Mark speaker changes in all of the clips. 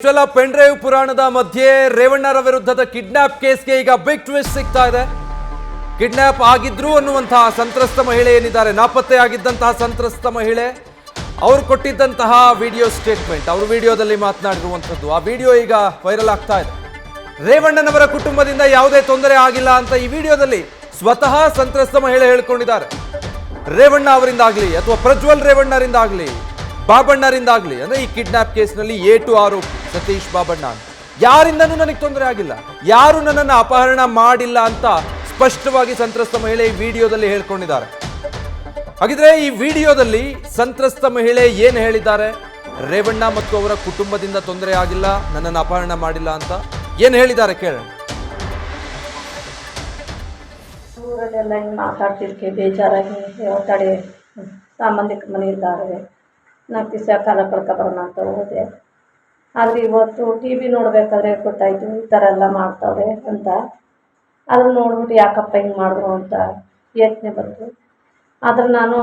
Speaker 1: ಇಷ್ಟೆಲ್ಲ pen drive ಪುರಾಣದ ಮಧ್ಯೆ ರೇವಣ್ಣರ ವಿರುದ್ಧದ ಕಿಡ್ನಾಪ್ ಕೇಸ್ಗೆ ಈಗ ಬಿಗ್ ಟ್ವಿಸ್ಟ್ ಸಿಗ್ತಾ ಇದೆ. ಕಿಡ್ನಾಪ್ ಆಗಿದ್ರು ಅನ್ನುವಂತಹ ಸಂತ್ರಸ್ತ ಮಹಿಳೆ ಏನಿದ್ದಾರೆ, ನಾಪತ್ತೆಯಾಗಿದ್ದಂತಹ ಸಂತ್ರಸ್ತ ಮಹಿಳೆ, ಅವರು ಕೊಟ್ಟಿದ್ದಂತಹ ವಿಡಿಯೋ ಸ್ಟೇಟ್ಮೆಂಟ್, ಅವರು ವಿಡಿಯೋದಲ್ಲಿ ಮಾತನಾಡಿರುವಂಥದ್ದು, ಆ ವಿಡಿಯೋ ಈಗ ವೈರಲ್ ಆಗ್ತಾ ಇದೆ. ರೇವಣ್ಣನವರ ಕುಟುಂಬದಿಂದ ಯಾವುದೇ ತೊಂದರೆ ಆಗಿಲ್ಲ ಅಂತ ಈ ವಿಡಿಯೋದಲ್ಲಿ ಸ್ವತಃ ಸಂತ್ರಸ್ತ ಮಹಿಳೆ ಹೇಳಿಕೊಂಡಿದ್ದಾರೆ. ರೇವಣ್ಣ ಅವರಿಂದಾಗ್ಲಿ ಅಥವಾ ಪ್ರಜ್ವಲ್ ರೇವಣ್ಣರಿಂದಾಗ್ಲಿ ಬಾಬಣ್ಣರಿಂದಾಗ್ಲಿ, ಅಂದ್ರೆ ಈ ಕಿಡ್ನಾಪ್ ಕೇಸ್ನಲ್ಲಿ A2 ಆರೋಪಿ ಸತೀಶ್ ಬಾಬಣ್ಣ ಅಂತ, ಯಾರಿಂದನೂ ನನಗೆ ತೊಂದರೆ ಆಗಿಲ್ಲ, ಯಾರು ನನ್ನನ್ನು ಅಪಹರಣ ಮಾಡಿಲ್ಲ ಅಂತ ಸ್ಪಷ್ಟವಾಗಿ ಸಂತ್ರಸ್ತ ಮಹಿಳೆ ಈ ವಿಡಿಯೋದಲ್ಲಿ ಹೇಳ್ಕೊಂಡಿದ್ದಾರೆ. ಹಾಗಿದ್ರೆ ಈ ವಿಡಿಯೋದಲ್ಲಿ ಸಂತ್ರಸ್ತ ಮಹಿಳೆ ಏನು ಹೇಳಿದ್ದಾರೆ, ರೇವಣ್ಣ ಮತ್ತು ಅವರ ಕುಟುಂಬದಿಂದ ತೊಂದರೆ ಆಗಿಲ್ಲ, ನನ್ನನ್ನು ಅಪಹರಣ ಮಾಡಿಲ್ಲ ಅಂತ ಏನು ಹೇಳಿದ್ದಾರೆ ಕೇಳೋಣ.
Speaker 2: ಊರಲ್ಲೆಲ್ಲ ಹಿಂಗೆ ಮಾತಾಡ್ತಿರ್ತೀವಿ, ಬೇಜಾರಾಗಿ ಒತ್ತಡೆ ಸಂಬಂಧಿಕರ ಮನೆ ಇದ್ದಾರೆ, ನಾಲ್ಕು ದಿವಸ ಕಾಲ ಕಳ್ಕೊಬರೋಣ ಅಂತ ಹೋದೆ. ಆದರೆ ಇವತ್ತು ಟಿ ವಿ ನೋಡಬೇಕಾದ್ರೆ ಗೊತ್ತಾಯಿತು ಈ ಥರ ಎಲ್ಲ ಮಾಡ್ತಾವ್ರೆ ಅಂತ. ಅದನ್ನು ನೋಡ್ಬಿಟ್ಟು ಯಾಕಪ್ಪ ಹಿಂಗೆ ಮಾಡಿದ್ರು ಅಂತ ಯೋಚನೆ ಬಂತು. ಆದರೆ ನಾನು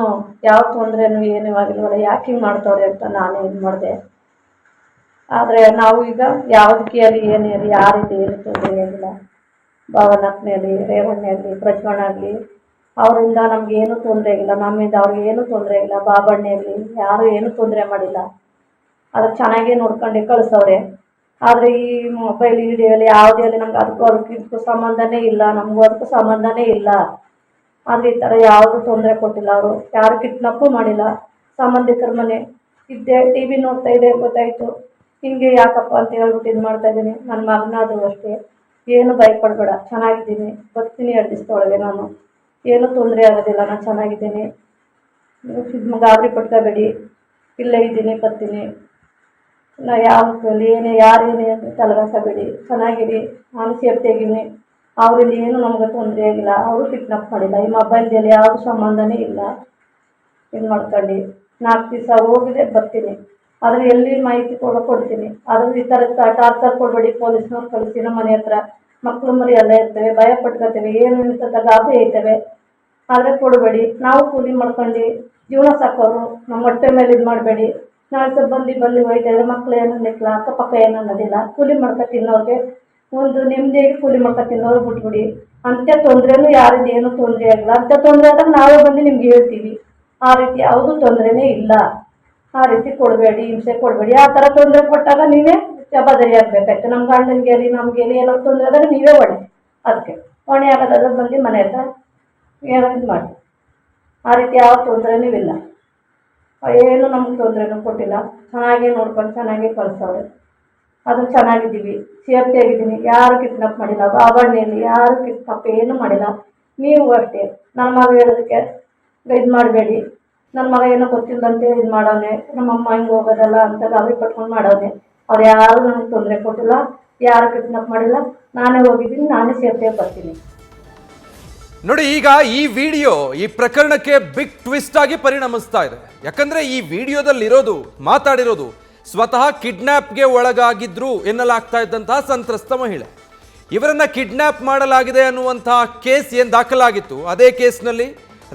Speaker 2: ಯಾವ ತೊಂದರೆನೂ ಏನೂ ಆಗಿಲ್ವಲ್ಲ, ಯಾಕೆ ಹಿಂಗೆ ಮಾಡ್ತಾವ್ರೆ ಅಂತ ನಾನು ಇದು ಮಾಡಿದೆ. ಆದರೆ ನಾವು ಈಗ ಯಾವುದಕ್ಕೆ ಅಲ್ಲಿ ಏನೇ ಇರಲಿ, ಯಾರಿಂದ ಏನು ತೊಂದರೆ ಆಗಿಲ್ಲ. ಭಾವನಕ್ಕನಲ್ಲಿ ರೇವಣ್ಣಲ್ಲಿ ಪ್ರಜ್ವಣ್ಣಾಗಲಿ ಅವರಿಂದ ನಮಗೇನು ತೊಂದರೆ ಆಗಿಲ್ಲ, ನಮ್ಮಿಂದ ಅವ್ರಿಗೆ ಏನೂ ತೊಂದರೆ ಆಗಿಲ್ಲ. ಬಾಬಣ್ಣಲ್ಲಿ ಯಾರೂ ಏನೂ ತೊಂದರೆ ಮಾಡಿಲ್ಲ, ಅದು ಚೆನ್ನಾಗೇ ನೋಡ್ಕೊಂಡು ಕಳಿಸವ್ರೆ. ಆದರೆ ಈ ಮೊಬೈಲ್ ವಿಡಿಯೋಲಿ ಯಾವುದೇ ಅಲ್ಲಿ ನಮ್ಗೆ ಅದಕ್ಕೂ ಸಂಬಂಧನೇ ಇಲ್ಲ, ನಮಗೂ ಅದಕ್ಕೂ ಸಂಬಂಧನೇ ಇಲ್ಲ. ಆದರೆ ಈ ಥರ ಯಾವುದೂ ತೊಂದರೆ ಕೊಟ್ಟಿಲ್ಲ, ಅವರು ಯಾರು ಕಿಡ್ನಾಪು ಮಾಡಿಲ್ಲ. ಸಂಬಂಧಿಕರ ಮನೆ ಇದ್ದೆ, ಟಿ ವಿ ನೋಡ್ತಾ ಇದೆ, ಗೊತ್ತಾಯಿತು ಹಿಂಗೆ ಯಾಕಪ್ಪ ಅಂತ ಹೇಳ್ಬಿಟ್ಟು ಇದು ಮಾಡ್ತಾಯಿದ್ದೀನಿ. ನನ್ನ ಮಗನಾದರೂ ಅಷ್ಟೇ, ಏನು ಭಯಪಡಬೇಡ, ಚೆನ್ನಾಗಿದ್ದೀನಿ, ಬರ್ತೀನಿ 2 ದಿವಸದೊಳಗೆ, ನಾನು ಏನೂ ತೊಂದರೆ ಆಗೋದಿಲ್ಲ, ನಾನು ಚೆನ್ನಾಗಿದ್ದೀನಿ, ಇದು ಗಾಬರಿ ಪಟ್ಕೋಬೇಡಿ, ಇಲ್ಲೇ ಇದ್ದೀನಿ, ಬರ್ತೀನಿ, ನಾ ಯಾವ ಏನೇ ಯಾರೇನೇ ಅಂತ ತಲೆಗಾಸಬೇಡಿ, ಚೆನ್ನಾಗಿರಿ, ನಾನು ಸೇಫ್ಟಿಯಾಗಿದ್ದೀನಿ, ಅವರಿಂದ ಏನು ನಮಗೆ ತೊಂದರೆ ಆಗಿಲ್ಲ, ಅವರು ಕಿಡ್ನಾಪ್ ಮಾಡಿಲ್ಲ, ಈ ಮೊಬೈಲ್ದಲ್ಲಿ ಯಾವ ಸಂಬಂಧನೇ ಇಲ್ಲ. ಇದು ಮಾಡ್ಕೊಂಡು 4 ದಿವಸ ಹೋಗಿದೆ, ಬರ್ತೀನಿ, ಆದರೆ ಎಲ್ಲಿ ಮಾಹಿತಿ ಕೊಡ್ತೀನಿ. ಆದರೆ ಈ ಥರ ಟಾರ್ಚರ್ ಕೊಡಬೇಡಿ, ಪೊಲೀಸ್ನವ್ರು ಕಳಿಸಿ, ನಮ್ಮ ಮನೆ ಹತ್ರ ಮಕ್ಕಳು ಮರಿ ಎಲ್ಲ ಇರ್ತವೆ, ಭಯ ಪಟ್ಕೋತೇವೆ, ಏನು ಇಂಥದ್ದು ಗಾಬರಿ ಐತವೆ. ಆದರೆ ಕೊಡಬೇಡಿ, ನಾವು ಕೂಲಿ ಮಾಡ್ಕೊಂಡು ಜೀವನ ಸಾಕೋರು, ನಮ್ಮ ಹೊಟ್ಟೆ ಮೇಲೆ ಇದು ಮಾಡಬೇಡಿ. ನಾಳೆ ಸ್ವಲ್ಪ ಬಂದು ಹೋಯ್ತಾಯಿದ್ರೆ ಮಕ್ಕಳು ಏನು ಅನ್ನಿಲ್ಲ, ಅಕ್ಕಪಕ್ಕ ಏನು ಅನ್ನೋದಿಲ್ಲ. ಕೂಲಿ ಮಾಡ್ಕೊ ತಿನ್ನೋರಿಗೆ ಒಂದು ನೆಮ್ಮದಿಯಾಗಿ ಕೂಲಿ ಮಾಡ್ಕೊ ತಿನ್ನೋರು ಬಿಟ್ಬಿಡಿ. ಅಂಥ ತೊಂದರೆನೂ ಯಾರಿಂದ ಏನೂ ತೊಂದರೆ ಆಗಿಲ್ಲ. ಅಂಥ ತೊಂದರೆ ಆದಾಗ ನಾವೇ ಬಂದು ನಿಮ್ಗೆ ಹೇಳ್ತೀವಿ. ಆ ರೀತಿ ಯಾವುದೂ ತೊಂದರೆನೇ ಇಲ್ಲ. ಆ ರೀತಿ ಕೊಡಬೇಡಿ, ಹಿಂಸೆ ಕೊಡಬೇಡಿ. ಆ ಥರ ತೊಂದರೆ ಕೊಟ್ಟಾಗ ನೀವೇ ಜವಾಬ್ದಾರಿ ಆಗಬೇಕಾಯ್ತು. ನಮ್ಮ ಗಂಡನಿಗೆ ಹೇಳಿ ನಮಗೆ ಹೇಳಿ ಏನೋ ತೊಂದರೆ ಆದಾಗ ನೀವೇ ಹೊಣೆ. ಅದಕ್ಕೆ ಹೊಣೆ ಆಗೋದಾದ್ರೆ ಬಂದು ಮನೆ ಹತ್ರ ಏನೋ ಇದು ಮಾಡಿ. ಆ ರೀತಿ ಯಾವ ತೊಂದರೆನೂ ಇಲ್ಲ, ಏನು ನಮ್ಗೆ ತೊಂದರೆನೂ ಕೊಟ್ಟಿಲ್ಲ. ಚೆನ್ನಾಗೇ ನೋಡ್ಕೊಂಡು ಚೆನ್ನಾಗೇ ಕಳಿಸೋರು, ಅದು ಚೆನ್ನಾಗಿದ್ದೀವಿ, ಸೇಫ್ಟಿಯಾಗಿದ್ದೀನಿ, ಯಾರು ಕಿಡ್ನಾಪ್ ಮಾಡಿಲ್ಲ. ಬಾಬಣ್ಣಲ್ಲಿ ಯಾರು ಕಿಡ್ನಾಪ್ ಏನೂ ಮಾಡಿಲ್ಲ. ನೀವು ಅಷ್ಟೇ, ನನ್ನ ಮಗ ಹೇಳೋದಕ್ಕೆ ಇದು ಮಾಡಬೇಡಿ. ನನ್ನ ಮಗ ಏನೋ ಗೊತ್ತಿಲ್ಲದಂತೆ ಇದು ಮಾಡೋನೆ, ನಮ್ಮಮ್ಮ ಹಿಂಗೆ ಹೋಗೋದಲ್ಲ ಅಂತ ಗಾಬರಿ ಪಟ್ಕೊಂಡು ಮಾಡೋನೆ. ಅವ್ರು ಯಾರು ನನಗೆ ತೊಂದರೆ ಕೊಟ್ಟಿಲ್ಲ, ಯಾರು ಕಿಡ್ನಾಪ್ ಮಾಡಿಲ್ಲ, ನಾನೇ ಹೋಗಿದ್ದೀನಿ, ನಾನೇ ಸೇಫ್ಟಿಯಾಗಿ ಬರ್ತೀನಿ.
Speaker 1: ನೋಡಿ, ಈಗ ಈ ವಿಡಿಯೋ ಈ ಪ್ರಕರಣಕ್ಕೆ ಬಿಗ್ ಟ್ವಿಸ್ಟ್ ಆಗಿ ಪರಿಣಮಿಸ್ತಾ ಇದೆ. ಯಾಕಂದ್ರೆ ಈ ವಿಡಿಯೋದಲ್ಲಿರೋದು, ಮಾತಾಡಿರೋದು ಸ್ವತಃ ಕಿಡ್ನಾಪ್ಗೆ ಒಳಗಾಗಿದ್ರು ಎನ್ನಲಾಗ್ತಾ ಇದ್ದಂತಹ ಸಂತ್ರಸ್ತ ಮಹಿಳೆ. ಇವರನ್ನ ಕಿಡ್ನಾಪ್ ಮಾಡಲಾಗಿದೆ ಅನ್ನುವಂತಹ ಕೇಸ್ ಏನು ದಾಖಲಾಗಿತ್ತು, ಅದೇ ಕೇಸ್ನಲ್ಲಿ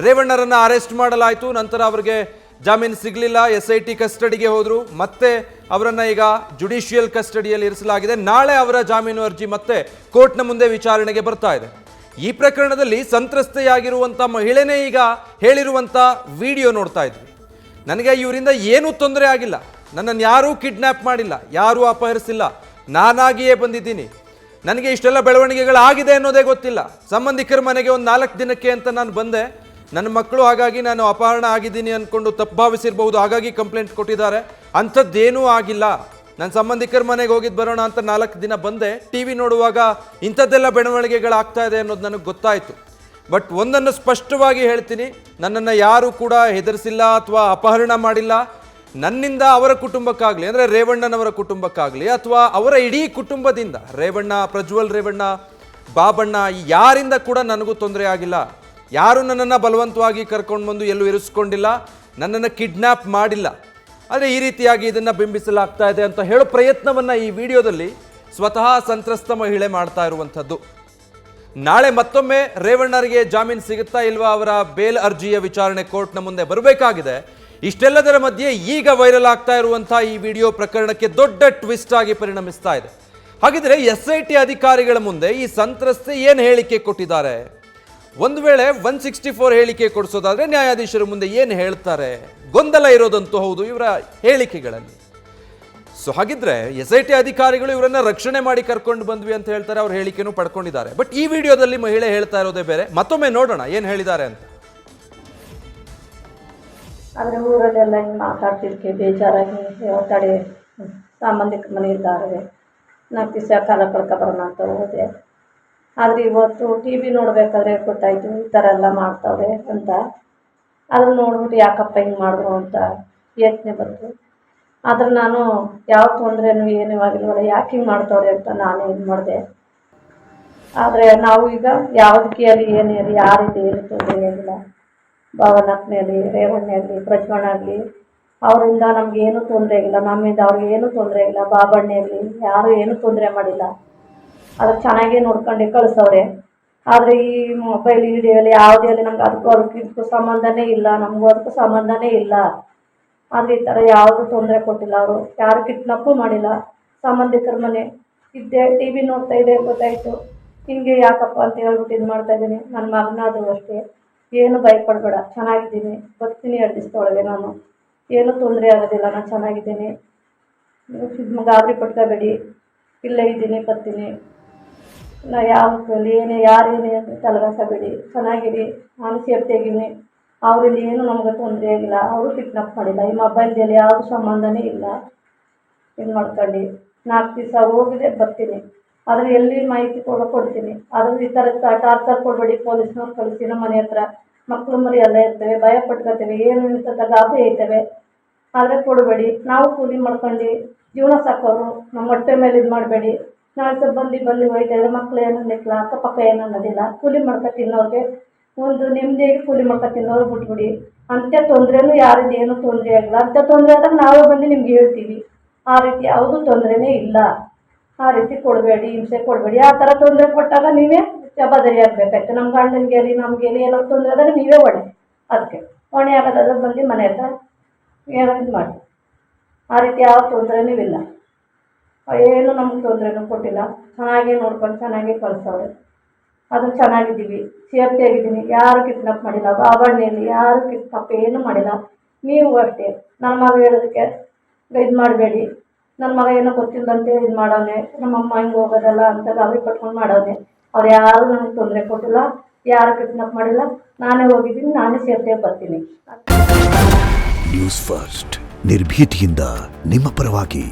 Speaker 1: ರೇವಣ್ಣರನ್ನ ಅರೆಸ್ಟ್ ಮಾಡಲಾಯಿತು. ನಂತರ ಅವರಿಗೆ ಜಾಮೀನು ಸಿಗಲಿಲ್ಲ, SIT ಕಸ್ಟಡಿಗೆ ಹೋದರು, ಮತ್ತೆ ಅವರನ್ನ ಈಗ ಜುಡಿಷಿಯಲ್ ಕಸ್ಟಡಿಯಲ್ಲಿ ಇರಿಸಲಾಗಿದೆ. ನಾಳೆ ಅವರ ಜಾಮೀನು ಅರ್ಜಿ ಮತ್ತೆ ಕೋರ್ಟ್ನ ಮುಂದೆ ವಿಚಾರಣೆಗೆ ಬರ್ತಾ ಇದೆ. ಈ ಪ್ರಕರಣದಲ್ಲಿ ಸಂತ್ರಸ್ತೆಯಾಗಿರುವಂಥ ಮಹಿಳೆನೇ ಈಗ ಹೇಳಿರುವಂಥ ವಿಡಿಯೋ ನೋಡ್ತಾ ಇದ್ವಿ. ನನಗೆ ಇವರಿಂದ ಏನೂ ತೊಂದರೆ ಆಗಿಲ್ಲ, ನನ್ನನ್ನು ಯಾರೂ ಕಿಡ್ನ್ಯಾಪ್ ಮಾಡಿಲ್ಲ, ಯಾರೂ ಅಪಹರಿಸಿಲ್ಲ, ನಾನಾಗಿಯೇ ಬಂದಿದ್ದೀನಿ, ನನಗೆ ಇಷ್ಟೆಲ್ಲ ಬೆಳವಣಿಗೆಗಳಾಗಿದೆ ಅನ್ನೋದೇ ಗೊತ್ತಿಲ್ಲ. ಸಂಬಂಧಿಕರ ಮನೆಗೆ ಒಂದು 4 ದಿನಕ್ಕೆ ಅಂತ ನಾನು ಬಂದೆ, ನನ್ನ ಮಕ್ಕಳು ಹಾಗಾಗಿ ನಾನು ಅಪಹರಣ ಆಗಿದ್ದೀನಿ ಅಂದ್ಕೊಂಡು ತಪ್ಪು ಭಾವಿಸಿರ್ಬೋದು, ಹಾಗಾಗಿ ಕಂಪ್ಲೇಂಟ್ ಕೊಟ್ಟಿದ್ದಾರೆ, ಅಂಥದ್ದೇನೂ ಆಗಿಲ್ಲ. ನನ್ನ ಸಂಬಂಧಿಕರ ಮನೆಗೆ ಹೋಗಿದ್ದು ಬರೋಣ ಅಂತ 4 ದಿನ ಬಂದೆ, ಟಿ ವಿ ನೋಡುವಾಗ ಇಂಥದ್ದೆಲ್ಲ ಬೆಳವಣಿಗೆಗಳಾಗ್ತಾ ಇದೆ ಅನ್ನೋದು ನನಗೆ ಗೊತ್ತಾಯಿತು. ಬಟ್ ಒಂದನ್ನು ಸ್ಪಷ್ಟವಾಗಿ ಹೇಳ್ತೀನಿ, ನನ್ನನ್ನು ಯಾರೂ ಕೂಡ ಹೆದರಿಸಿಲ್ಲ ಅಥವಾ ಅಪಹರಣ ಮಾಡಿಲ್ಲ. ನನ್ನಿಂದ ಅವರ ಕುಟುಂಬಕ್ಕಾಗಲಿ, ಅಂದರೆ ರೇವಣ್ಣನವರ ಕುಟುಂಬಕ್ಕಾಗಲಿ ಅಥವಾ ಅವರ ಇಡೀ ಕುಟುಂಬದಿಂದ, ರೇವಣ್ಣ, ಪ್ರಜ್ವಲ್ ರೇವಣ್ಣ, ಬಾಬಣ್ಣ, ಯಾರಿಂದ ಕೂಡ ನನಗೂ ತೊಂದರೆ ಆಗಿಲ್ಲ. ಯಾರೂ ನನ್ನನ್ನು ಬಲವಂತವಾಗಿ ಕರ್ಕೊಂಡು ಬಂದು ಎಲ್ಲೂ ಇರಿಸ್ಕೊಂಡಿಲ್ಲ, ನನ್ನನ್ನು ಕಿಡ್ನ್ಯಾಪ್ ಮಾಡಿಲ್ಲ. ಆದರೆ ಈ ರೀತಿಯಾಗಿ ಇದನ್ನು ಬಿಂಬಿಸಲಾಗ್ತಾ ಇದೆ ಅಂತ ಹೇಳೋ ಪ್ರಯತ್ನವನ್ನು ಈ ವಿಡಿಯೋದಲ್ಲಿ ಸ್ವತಃ ಸಂತ್ರಸ್ತ ಮಹಿಳೆ ಮಾಡ್ತಾ ಇರುವಂಥದ್ದು. ನಾಳೆ ಮತ್ತೊಮ್ಮೆ ರೇವಣ್ಣರಿಗೆ ಜಾಮೀನು ಸಿಗುತ್ತಾ ಇಲ್ವಾ, ಅವರ ಬೇಲ್ ಅರ್ಜಿಯ ವಿಚಾರಣೆ ಕೋರ್ಟ್ನ ಮುಂದೆ ಬರಬೇಕಾಗಿದೆ. ಇಷ್ಟೆಲ್ಲದರ ಮಧ್ಯೆ ಈಗ ವೈರಲ್ ಆಗ್ತಾ ಇರುವಂತಹ ಈ ವಿಡಿಯೋ ಪ್ರಕರಣಕ್ಕೆ ದೊಡ್ಡ ಟ್ವಿಸ್ಟ್ ಆಗಿ ಪರಿಣಮಿಸ್ತಾ ಇದೆ. ಹಾಗಿದ್ರೆ SIT ಅಧಿಕಾರಿಗಳ ಮುಂದೆ ಈ ಸಂತ್ರಸ್ತೆ ಏನು ಹೇಳಿಕೆ ಕೊಟ್ಟಿದ್ದಾರೆ? ಒಂದು ವೇಳೆ 164 ಹೇಳಿಕೆ ಕೊಡಿಸೋದಾದ್ರೆ ನ್ಯಾಯಾಧೀಶರ ಮುಂದೆ ಏನು ಹೇಳ್ತಾರೆ? ಗೊಂದಲ ಇರೋದಂತೂ ಹೌದು ಇವರ ಹೇಳಿಕೆಗಳಲ್ಲಿ. ಸೊ ಹಾಗಿದ್ರೆ SIT ಅಧಿಕಾರಿಗಳು ಇವರನ್ನ ರಕ್ಷಣೆ ಮಾಡಿ ಕರ್ಕೊಂಡು ಬಂದ್ವಿ ಅಂತ ಹೇಳ್ತಾರೆ, ಅವ್ರ ಹೇಳಿಕೆನೂ ಪಡ್ಕೊಂಡಿದ್ದಾರೆ. ಬಟ್ ಈ ವಿಡಿಯೋದಲ್ಲಿ ಮಹಿಳೆ ಹೇಳ್ತಾ ಇರೋದೇ ಬೇರೆ. ಮತ್ತೊಮ್ಮೆ ನೋಡೋಣ ಏನು ಹೇಳಿದ್ದಾರೆ ಅಂತ.
Speaker 2: ಆದರೆ ಊರಲ್ಲೆಲ್ಲ ಹಿಂಗೆ ಮಾತಾಡ್ತಿದ್ದಕ್ಕೆ ಬೇಜಾರಾಗಿ ಒತ್ತಡೆ ಸಂಬಂಧಿಕರ ಮನೆ ಇದ್ದಾರೆ, 4 ದಿವಸ ಕಾಲ ಕಳ್ಕೊಬರೋಣ ಅಂತ ಹೋದೆ. ಆದರೆ ಇವತ್ತು TV ನೋಡಬೇಕಾದ್ರೆ ಗೊತ್ತಾಯಿತು ಈ ಥರ ಎಲ್ಲ ಮಾಡ್ತಾವ್ರೆ ಅಂತ. ಅದನ್ನು ನೋಡ್ಬಿಟ್ಟು ಯಾಕಪ್ಪ ಹಿಂಗೆ ಮಾಡಿದ್ರು ಅಂತ ಯೋಚನೆ ಬಂತು. ಆದರೆ ನಾನು ಯಾವ ತೊಂದರೆನೂ ಏನೂ ಆಗಿಲ್ವಲ್ಲ, ಯಾಕೆ ಹಿಂಗೆ ಮಾಡ್ತಾವ್ರೆ ಅಂತ ನಾನು ಇದು ಮಾಡಿದೆ. ಆದರೆ ನಾವು ಈಗ ಯಾವುದಕ್ಕೆ ಅಲ್ಲಿ ಏನೇ ಇರಲಿ ಯಾರಿಂದ ಏನು ತೊಂದರೆ ಆಗಿಲ್ಲ. ಭಾವನಕ್ಕನಲ್ಲಿ ರೇವಣ್ಣ ಆಗಲಿ ಪ್ರಜ್ವಣ್ಣ ಆಗಲಿ ಅವರಿಂದ ನಮಗೇನು ತೊಂದರೆ ಆಗಿಲ್ಲ, ನಮ್ಮಿಂದ ಅವ್ರಿಗೆ ಏನೂ ತೊಂದರೆ ಆಗಿಲ್ಲ. ಬಾಬಣ್ಣ ಆಗಲಿ ಯಾರೂ ಏನೂ ತೊಂದರೆ ಮಾಡಿಲ್ಲ. ಅದಕ್ಕೆ ಚೆನ್ನಾಗೇ ನೋಡ್ಕೊಂಡು ಕಳಿಸವ್ರೆ. ಆದರೆ ಈ ಮೊಬೈಲ್ ವಿಡಿಯೋಲಿ ಯಾವುದೇ ಅಲ್ಲಿ ನಮ್ಗೆ ಅದಕ್ಕೂ ಸಂಬಂಧನೇ ಇಲ್ಲ, ನಮಗೂ ಅದಕ್ಕೂ ಸಂಬಂಧನೇ ಇಲ್ಲ. ಆದರೆ ಈ ಥರ ಯಾವುದೂ ತೊಂದರೆ ಕೊಟ್ಟಿಲ್ಲ, ಅವರು ಯಾರು ಕಿಡ್ನಾಪು ಮಾಡಿಲ್ಲ. ಸಂಬಂಧಿಕರ ಮನೆ ಇದ್ದೆ, TV ನೋಡ್ತಾ ಇದೆ ಗೊತ್ತಾಯಿತು. ಹಿಂಗೆ ಯಾಕಪ್ಪ ಅಂತ ಹೇಳ್ಬಿಟ್ಟು ಇದು ಮಾಡ್ತಾಯಿದ್ದೀನಿ. ನನ್ನ ಮಗನಾದರೂ ಅಷ್ಟೇ, ಏನು ಭಯಪಡಬೇಡ, ಚೆನ್ನಾಗಿದ್ದೀನಿ, ಬರ್ತೀನಿ 2 ದಿವಸದೊಳಗೆ, ನಾನು ಏನೂ ತೊಂದರೆ ಆಗೋದಿಲ್ಲ, ನಾನು ಚೆನ್ನಾಗಿದ್ದೀನಿ, ಗಾಬರಿ ಪಟ್ಕೋಬೇಡಿ, ಇಲ್ಲೇ ಇದ್ದೀನಿ, ಬರ್ತೀನಿ, ನಾ ಯಾವತ್ತೂ ಏನೇ ಯಾರೇನೇ ಅಂತ ತಲೆಗಾಸಬೇಡಿ, ಚೆನ್ನಾಗಿರಿ, ನಾನು ಸೇಫ್ಟಿಯಾಗಿದ್ದೀನಿ. ಅವರಿಂದ ಏನು ನಮಗೆ ತೊಂದರೆ ಆಗಿಲ್ಲ, ಅವರು ಕಿಡ್ನಾಪ್ ಮಾಡಿಲ್ಲ. ಈ ಮೊಬೈಲ್ದಲ್ಲಿ ಯಾವುದು ಸಂಬಂಧನೇ ಇಲ್ಲ. ಇದು ಮಾಡ್ಕೊಂಡು 4 ದಿವಸ ಹೋಗಿದೆ, ಬರ್ತೀನಿ, ಆದರೆ ಎಲ್ಲಿ ಮಾಹಿತಿ ಕೊಡ್ತೀನಿ. ಆದರೆ ಈ ಥರ ಟಾರ್ಚರ್ ಕೊಡಬೇಡಿ, ಪೊಲೀಸ್ನವ್ರು ಕಳಿಸಿ. ನಮ್ಮ ಮನೆ ಹತ್ರ ಮಕ್ಕಳು ಮರಿ ಎಲ್ಲ ಇರ್ತವೆ, ಭಯ ಪಟ್ಕೋತೇವೆ, ಏನು ಇಂಥದ್ದು ಗಾಬರಿ ಐತವೆ. ಆದರೆ ಕೊಡಬೇಡಿ, ನಾವು ಕೂಲಿ ಮಾಡ್ಕೊಂಡು ಜೀವನ ಸಾಕೋರು, ನಮ್ಮ ಹೊಟ್ಟೆ ಮೇಲೆ ಇದು ಮಾಡಬೇಡಿ. ನಾಳೆ ಸ್ವಲ್ಪ ಬಂದು ಹೋಯ್ತಾಯಿದ್ರೆ ಮಕ್ಕಳು ಏನು ಅನ್ನಿಲ್ಲ, ಅಕ್ಕಪಕ್ಕ ಏನು ಅನ್ನೋದಿಲ್ಲ. ಕೂಲಿ ಮಾಡ್ಕೊ ತಿನ್ನೋರಿಗೆ ಒಂದು ನೆಮ್ಮದಿಯಾಗಿ ಕೂಲಿ ಮಾಡ್ಕೊ ತಿನ್ನೋರು ಬಿಟ್ಬಿಡಿ. ಅಂಥ ತೊಂದರೆನೂ ಯಾರಿಂದ ಏನೂ ತೊಂದರೆ ಆಗಿಲ್ಲ. ಅಂಥ ತೊಂದರೆ ಆದಾಗ ನಾವೇ ಬಂದು ನಿಮ್ಗೆ ಹೇಳ್ತೀವಿ. ಆ ರೀತಿ ಯಾವುದೂ ತೊಂದರೆನೇ ಇಲ್ಲ. ಆ ರೀತಿ ಕೊಡಬೇಡಿ, ಹಿಂಸೆ ಕೊಡಬೇಡಿ. ಆ ಥರ ತೊಂದರೆ ಕೊಟ್ಟಾಗ ನೀವೇ ಜವಾಬ್ದಾರಿ ಆಗಬೇಕಾಯ್ತು. ನಮ್ಮ ಗಂಡನಿಗೆ ನಮಗೇಲಿ ಏನೋ ತೊಂದರೆ ಆದಾಗ ನೀವೇ ಹೊಣೆ. ಅದಕ್ಕೆ ಹೊಣೆ ಆಗೋದಾದ್ರೆ ಬಂದು ಮನೆ ಹತ್ರ ಏನೋ ಇದು ಮಾಡಿ. ಆ ರೀತಿ ಯಾವ ತೊಂದರೆನೂ ಇಲ್ಲ, ಏನು ನಮ್ಗೆ ತೊಂದರೆನೂ ಕೊಟ್ಟಿಲ್ಲ. ಚೆನ್ನಾಗೇ ನೋಡ್ಕೊಂಡು ಚೆನ್ನಾಗೇ ಕಳಿಸೋರು. ಅದು ಚೆನ್ನಾಗಿದ್ದೀವಿ, ಸೇಫ್ಟಿಯಾಗಿದ್ದೀನಿ, ಯಾರು ಕಿಡ್ನಾಪ್ ಮಾಡಿಲ್ಲ. ಬಾಬಣ್ಣಲ್ಲಿ ಯಾರು ಕಿಡ್ನಾಪ್ ಏನೂ ಮಾಡಿಲ್ಲ. ನೀವು ಅಷ್ಟೇ ನನ್ನ ಮಗ ಹೇಳೋದಕ್ಕೆ ಇದು ಮಾಡಬೇಡಿ. ನನ್ನ ಮಗ ಏನೋ ಗೊತ್ತಿಲ್ಲದಂತೆ ಇದು ಮಾಡೋನೆ, ನಮ್ಮಮ್ಮ ಹಿಂಗೆ ಹೋಗೋದಲ್ಲ ಅಂತ ಗಾಬರಿ ಪಟ್ಕೊಂಡು ಮಾಡೋನೆ. ಅವ್ರು ಯಾರು ನನಗೆ ತೊಂದರೆ ಕೊಟ್ಟಿಲ್ಲ, ಯಾರು ಕಿಡ್ನಾಪ್ ಮಾಡಿಲ್ಲ. ನಾನೇ ಹೋಗಿದ್ದೀನಿ, ನಾನೇ ಸೇಫ್ಟಿಯಾಗಿ ಬರ್ತೀನಿ.
Speaker 3: ನ್ಯೂಸ್ ಫಸ್ಟ್ ನಿರ್ಭೀತಿಯಿಂದ ನಿಮ್ಮ ಪರವಾಗಿ.